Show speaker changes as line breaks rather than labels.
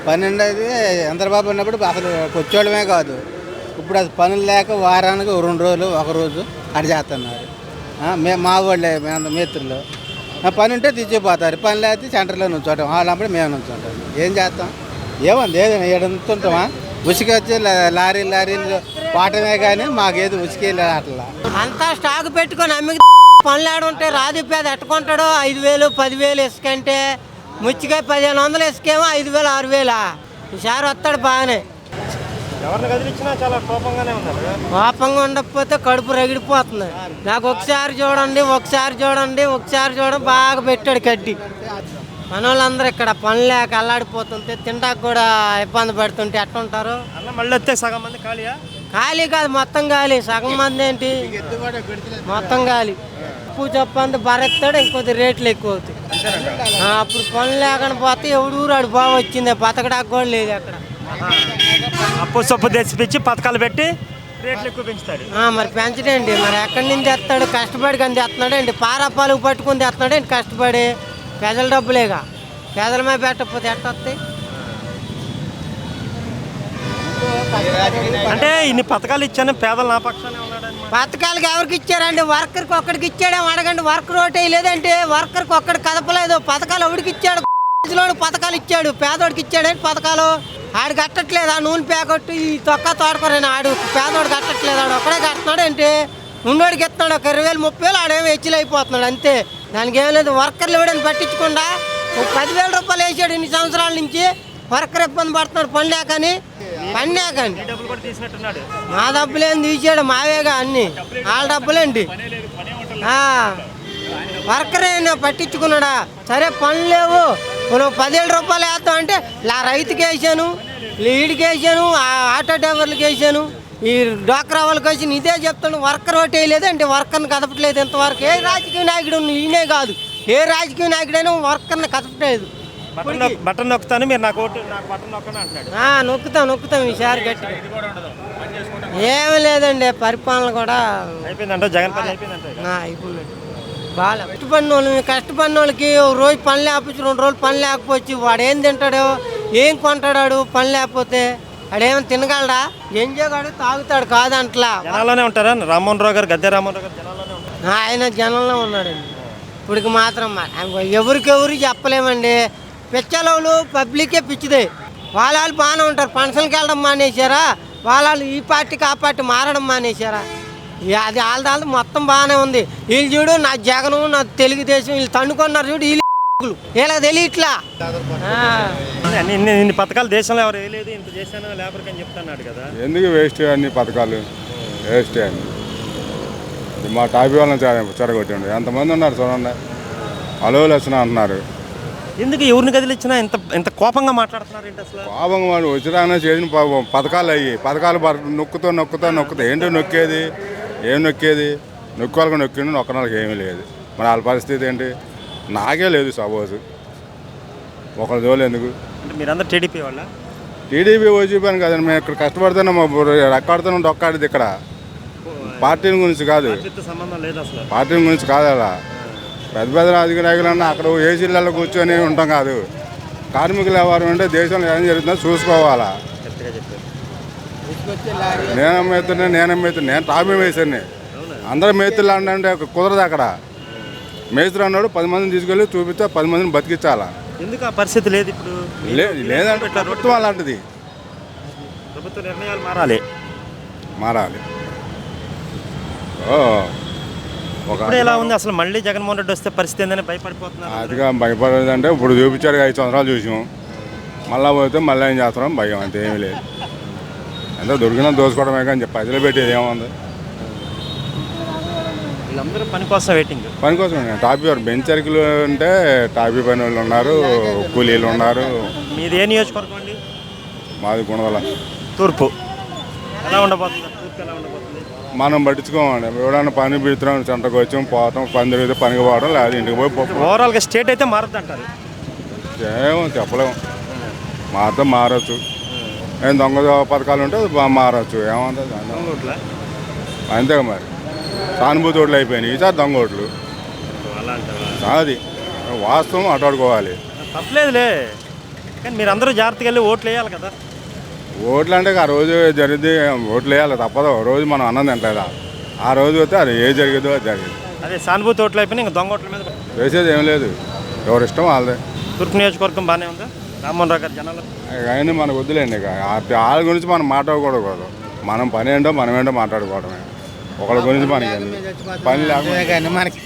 పని ఉండేది చంద్రబాబు ఉన్నప్పుడు అసలు వచ్చేయడమే కాదు. ఇప్పుడు అది పనులు లేక వారానికి 2 రోజులు 1 రోజు అడి చేస్తున్నారు. మా వాళ్ళే మిత్రులు పని ఉంటే తెచ్చిపోతారు, పని లేకపోతే సెంటర్లో నుంచోటం, వాళ్ళప్పుడు మేము నుంచుంటాం. ఏం చేస్తాం? ఏముంది ఏదైనా ఇక్కడ నుంచుంటామా? ఉసికి వచ్చి లారీలు పాటమే కానీ మాకేది ఉసికి అట్లా
అంతా స్టాక్ పెట్టుకొని అమ్మి పనులు ఆడుంటే రాదు పేద ఎట్టుకుంటాడు. 5,000 10,000 ఇసుకంటే ముచ్చికాయ 1,500 ఇసుకేమో 5,000 6,000. ఈసారి వస్తాడు బాగానే. కోపంగా ఉండకపోతే కడుపు రగిడిపోతుంది. నాకు ఒకసారి చూడండి బాగా పెట్టాడు కడ్డి. మన వాళ్ళందరూ ఇక్కడ పనులు లేక అల్లాడిపోతుంటే తింటాక కూడా ఇబ్బంది పడుతుంటే ఎట్టుంటారు?
మళ్ళీ వస్తే సగం మంది
ఖాళీ కాదు, మొత్తం ఖాళీ. సగం మంది ఏంటి, మొత్తం ఖాళీ. ఉప్పు చెప్పంది బరెత్తాడు, ఇంకొద్ది రేట్లు ఎక్కువ అవుతాయి. అప్పుడు పనులు లేకుండా పోతే ఎవడు ఊరాడు బాగా వచ్చింది, బతకడానికి కూడా లేదు అక్కడ.
అప్పు సొప్పు తెచ్చిపించి పథకాలు పెట్టి రేట్లు ఎక్కువ పెంచుతాడు.
మరి పెంచడండి, మరి ఎక్కడి నుంచి తెస్తాడు? కష్టపడి కానీ తెస్తున్నాడు అండి. పారాపాలు పట్టుకుని తెస్తున్నాడు అండి కష్టపడి. ప్రజల డబ్బులేగా, పేదల మీద పెట్టకపోతే ఎట్ట వస్తాయి?
అంటే ఇన్ని పథకాలు ఇచ్చాను, పేదలు నా పక్షానే ఉన్నాడని.
పథకాలకి ఎవరికి ఇచ్చారండి? వర్కర్కి ఒక్కడికి ఇచ్చాడేమో అడగండి. వర్కర్ ఒకటే లేదంటే వర్కర్కి ఒక్కడికి కదపలేదు. పథకాలు ఎవడికి ఇచ్చాడు? పథకాలు ఇచ్చాడు, పేదోడికి ఇచ్చాడేంటి పథకాలు? ఆడు కట్టట్లేదు. ఆ నూనె ప్యాకెట్ ఈ తొక్క తోడుకోరని ఆడు పేదోడు కట్టట్లేదు. ఆడు ఒక్కడే కడుతున్నాడు ఏంటి? ఉన్నోడికి ఇస్తున్నాడు ఒక 20,000 30,000, ఆడేమో హెచ్చులు అయిపోతున్నాడు అంతే. దానికి ఏం లేదు. వర్కర్లు ఇవ్వడానికి పట్టించకుండా 10,000 రూపాయలు వేసాడు ఇన్ని సంవత్సరాల నుంచి. వర్కర్ ఇబ్బంది పడుతున్నాడు పని లేకని. మా డబ్బులేం తీసాడు, మావేగా అన్ని వాళ్ళ డబ్బులేంటి. వర్కర్ అయినా పట్టించుకున్నాడా? సరే పనులు లేవు, మనం 10,000 రూపాయలు వేస్తాం అంటే రైతుకి వేసాను, లీడ్కి వేసాను, ఆటో డ్రైవర్లకి వేసాను, ఈ డ్వాక్రా వాళ్ళకి వేసాను. ఇదే చెప్తాను. వర్కర్ ఒకటి వేయలేదు అంటే వర్కర్ని కదపట్లేదు ఇంతవరకు. ఏ రాజకీయ నాయకుడు ఈయనే కాదు, ఏ రాజకీయ నాయకుడైనా వర్కర్ని కదపట్లేదు.
బటన్ నొక్కుతాను, మీరు నాకు బటన్ నొక్కను అంటున్నాడు.
నొక్కుతాం ఈసారి గట్టిగా. ఏమీ లేదండి, పరిపాలన కూడా
అయిపోయిందంట. జగన్ పని అయిపోయిందంట.
అయిపోయిందండి. బాగా కష్టపడిన వాళ్ళకి ఒక రోజు పని లేకపోవచ్చు, 2 రోజులు పని లేకపోవచ్చు. వాడు ఏం తింటాడు, ఏం కొంటాడు? పని లేకపోతే వాడేమో తినగలడా? ఏం చేయగాడు? తాగుతాడు కాదంట్లా.
జనాల్లోనే ఉంటారా రామ్మోహన్ రావు గారు? గద్దె రామ్మోహన్ రావు గారు జనాల్లోనే ఉంటారు.
ఆయన జనంలో ఉన్నాడండి ఇప్పటికి మాత్రం. ఎవరికెవరు చెప్పలేమండి. పిచ్చలోళ్ళు పబ్లికే పిచ్చిదే. వాళ్ళు బాగానే ఉంటారు. పెన్షన్కి వెళ్ళడం మానేశారా? వాళ్ళు ఈ పార్టీకి ఆ పార్టీ మారడం మానేశారా? అది వాళ్ళ మొత్తం బాగానే ఉంది. వీళ్ళు చూడు, నా జగను, నా తెలుగుదేశం, వీళ్ళు తండుకున్నారు చూడు. వీళ్ళకి తెలియట్లా.
ఇన్ని పథకాలు దేశంలో ఎవరు వేయలేదు, ఇంత చేశాను లేబర్కి అని చెప్తున్నాడు కదా.
ఎందుకు వేస్ట్ అన్ని పథకాలు? వేస్ట్ అని మా టాపీ వాళ్ళని చెడగొట్టండి. ఎంతమంది ఉన్నారు చూడండి. అలవులు వచ్చినా అంటున్నారు.
ఎందుకు ఎవరిని కదిలిచ్చినా ఇంత కోపంగా మాట్లాడుతున్నారు ఏంటి అసలు?
కోపంగా వాడు వచ్చినా చేసిన పథకాలు పథకాలు నొక్కుతా ఏంటో నొక్కేది? ఏం నొక్కేది? నొక్కోళ్ళకి నొక్కిండు, నొక్కడానికి ఏమీ లేదు. మరి వాళ్ళ పరిస్థితి ఏంటి? నాకే లేదు. సపోజ్ ఒకరి జోలు ఎందుకు?
అంటే మీరందరూ టీడీపీ వాళ్ళ?
టీడీపీ ఓజీపీ కదండి. మేము ఇక్కడ కష్టపడుతున్నాం, రెక్కాడుతున్నాం, డొక్కాడిది ఇక్కడ. పార్టీల గురించి కాదు,
సంబంధం లేదు అసలు.
పార్టీల గురించి కాదు. అలా పెద్ద రాజకీయ నాయకులన్నా అక్కడ ఏసీలలో కూర్చొని ఉంటాం కాదు. కార్మికుల వ్యవహారం అంటే దేశంలో ఏం జరుగుతుందో చూసుకోవాలా. నేను టాపీ మేస్త్రిని. అందరూ మేస్త్రులు అంటే కుదరదు. అక్కడ మేస్త్రి అన్నాడు 10 మందిని తీసుకెళ్ళి చూపిస్తే 10 మందిని బతికించాలా.
ఎందుకు ఆ పరిస్థితి లేదు ఇప్పుడు?
లేదంటే ప్రభుత్వం అలాంటిది.
ప్రభుత్వ నిర్ణయాలు మారాలి. ఇప్పుడు ఎలా ఉంది అసలు? మళ్ళీ జగన్మోహన్ రెడ్డి వస్తే పరిస్థితి ఏందని భయపడిపోతున్నారు.
అదిగా భయపడేదంటే ఇప్పుడు చూపించాడు 5 సంవత్సరాలు చూసాం. మళ్ళీ పోతే మళ్ళీ ఏం చేస్తున్నాం? భయం అంతే, ఏమీ లేదు. ఎంతో దొరికినా దోసుకోవడమే కానీ చెప్పి ప్రజలు పెట్టేది ఏముంది?
వీళ్ళందరూ పని కోసం వెయిటింగ్.
పని కోసం టాపీ బెంచ్ సర్కిల్ అంటే టాపీ పని వాళ్ళు ఉన్నారు, కూలీలు ఉన్నారు.
మీది ఏ నియోజకవర్గం అండి?
మాది గుణదల
తూర్పు. ఎలా ఉండబోతుంది తూర్పు? ఎలా ఉండబోతుంది?
మనం పట్టించుకోమండి. ఎవడన్నా పని పెడుతున్నాం, చెంటకు వచ్చాం, పోతాం, పని తిరిగితే పనికి పోవడం, లేదా ఇంటికి పోయి.
ఓవరాల్గా స్టేట్ అయితే మారద్దు అంటారు.
ఏమో చెప్పలేము. మాత్రం మారచ్చు. ఏం దొంగ పథకాలు ఉంటే మారచ్చు. ఏమంటుంది? అంతేగా మరి. సానుభూతి ఓట్లు అయిపోయినాయి, ఈసారి దొంగ ఓట్లు. అది వాస్తవం అటాడుకోవాలి.
తప్పలేదులే. కానీ మీరు అందరూ జాగ్రత్తగా వెళ్ళి ఓట్లు వేయాలి కదా.
ఓట్లు అంటే ఆ రోజు జరిగింది ఓట్లు వేయాలి తప్పదు. రోజు మనం అన్నం తింటలేదా, ఆ రోజు వస్తే అది ఏ జరిగేదో అది జరిగింది.
అదే సానుభూతి ఓట్లు అయిపోయినా ఇంకా దొంగ ఓట్ల మీద.
వేసేది ఏం లేదు, ఎవరి ఇష్టం వాళ్ళదే.
తూర్పు నియోజకవర్గం బాగానే ఉందా రామ్మోహన్ రావు గారి జనాలు?
అవన్నీ మనకు వద్దులేండి. ఇక వాళ్ళ గురించి మనం మాట్లాడకూడదు. మనం పని ఏంటో మనం ఏంటో మాట్లాడుకోవడమే. ఒకళ్ళ గురించి మనకి పని లేకుండా
కానీ మనకి